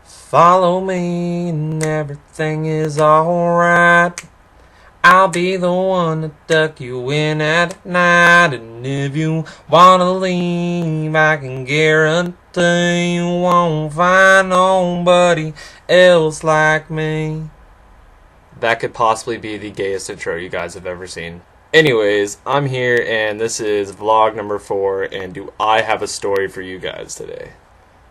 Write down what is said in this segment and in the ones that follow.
Follow me and everything is alright. I'll be the one to duck you in at night. And if you wanna leave, I can guarantee you won't find nobody else like me. That could possibly be the gayest intro you guys have ever seen. Anyways, I'm here and this is vlog number 4, and do I have a story for you guys today.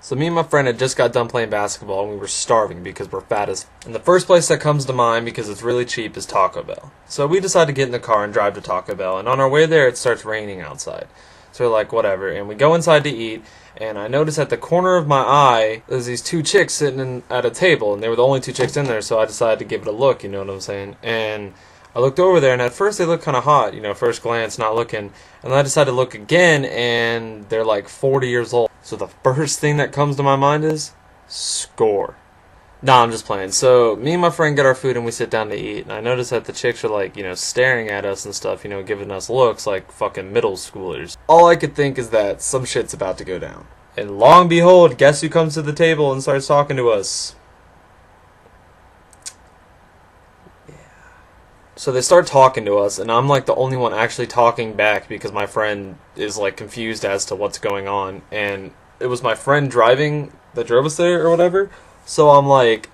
So me and my friend had just got done playing basketball and we were starving because we're fat as and the first place that comes to mind, because it's really cheap, is Taco Bell. So we decided to get in the car and drive to Taco Bell, and on our way there it starts raining outside. So we're like, whatever, and we go inside to eat, and I notice at the corner of my eye there's these 2 chicks sitting at a table, and they were the only 2 chicks in there, so I decided to give it a look, you know what I'm saying? And I looked over there, and at first they looked kind of hot, you know, first glance, not looking. And then I decided to look again, and they're like 40 years old. So the first thing that comes to my mind is score. Nah, I'm just playing. So me and my friend get our food, and we sit down to eat. And I notice that the chicks are like, you know, staring at us and stuff, you know, giving us looks like fucking middle schoolers. All I could think is that some shit's about to go down. And lo and behold, guess who comes to the table and starts talking to us? So they start talking to us, and I'm like the only one actually talking back because my friend is like confused as to what's going on. And it was my friend driving that drove us there or whatever. So I'm like,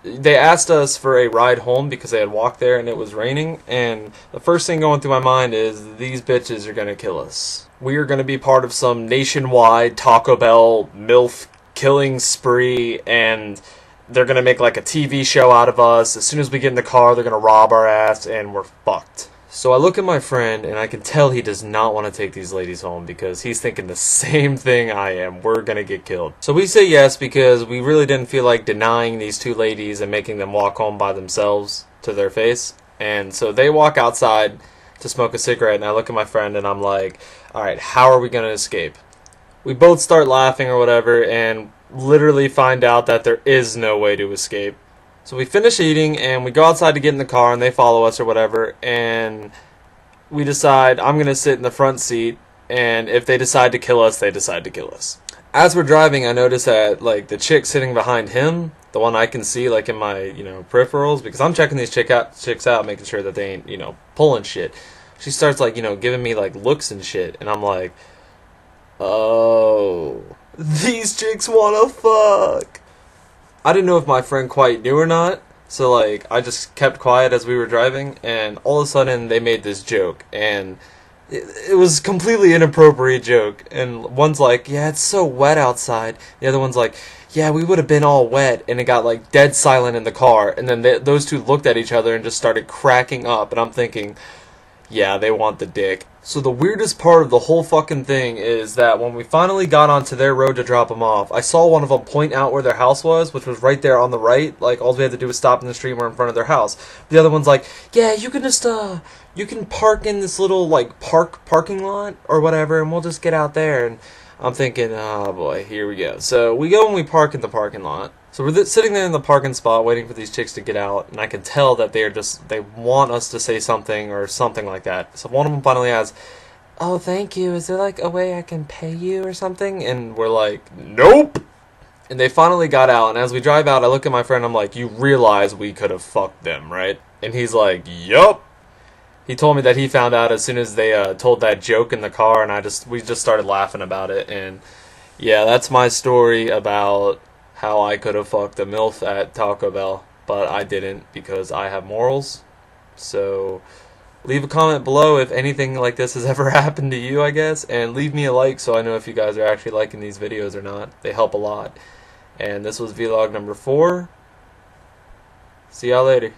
they asked us for a ride home because they had walked there and it was raining. And the first thing going through my mind is these bitches are going to kill us. We are going to be part of some nationwide Taco Bell MILF killing spree, and they're going to make like a TV show out of us. As soon as we get in the car, they're going to rob our ass, and we're fucked. So I look at my friend, and I can tell he does not want to take these ladies home because he's thinking the same thing I am. We're going to get killed. So we say yes because we really didn't feel like denying these 2 ladies and making them walk home by themselves to their face. And so they walk outside to smoke a cigarette, and I look at my friend, and I'm like, alright, how are we going to escape? We both start laughing or whatever, and literally find out that there is no way to escape. So we finish eating and we go outside to get in the car, and they follow us or whatever, and we decide I'm gonna sit in the front seat, and if they decide to kill us, they decide to kill us. As we're driving, I notice that like the chick sitting behind him, the one I can see like in my, you know, peripherals, because I'm checking these chicks out, making sure that they ain't, you know, pulling shit. She starts like, you know, giving me like looks and shit, and I'm like, oh, these chicks wanna fuck. I didn't know if my friend quite knew or not, so like I just kept quiet as we were driving, and all of a sudden they made this joke, and it was completely inappropriate joke. And one's like, yeah, it's so wet outside. The other one's like, yeah, we would have been all wet. And it got like dead silent in the car, and then those 2 looked at each other and just started cracking up, and I'm thinking, yeah, they want the dick. So the weirdest part of the whole fucking thing is that when we finally got onto their road to drop them off, I saw one of them point out where their house was, which was right there on the right. Like, all we had to do was stop in the street and we're in front of their house. The other one's like, yeah, you can just, you can park in this little, like, parking lot or whatever, and we'll just get out there. And I'm thinking, oh boy, here we go. So we go and we park in the parking lot. So we're sitting there in the parking spot waiting for these chicks to get out, and I can tell that they want us to say something or something like that. So one of them finally asks, oh, thank you, is there like a way I can pay you or something? And we're like, nope! And they finally got out, and as we drive out, I look at my friend, I'm like, you realize we could have fucked them, right? And he's like, yup! He told me that he found out as soon as they told that joke in the car, and we just started laughing about it. And yeah, that's my story about how I could have fucked a MILF at Taco Bell, but I didn't because I have morals. So leave a comment below if anything like this has ever happened to you, I guess, and leave me a like so I know if you guys are actually liking these videos or not. They help a lot. And this was vlog number 4. See y'all later.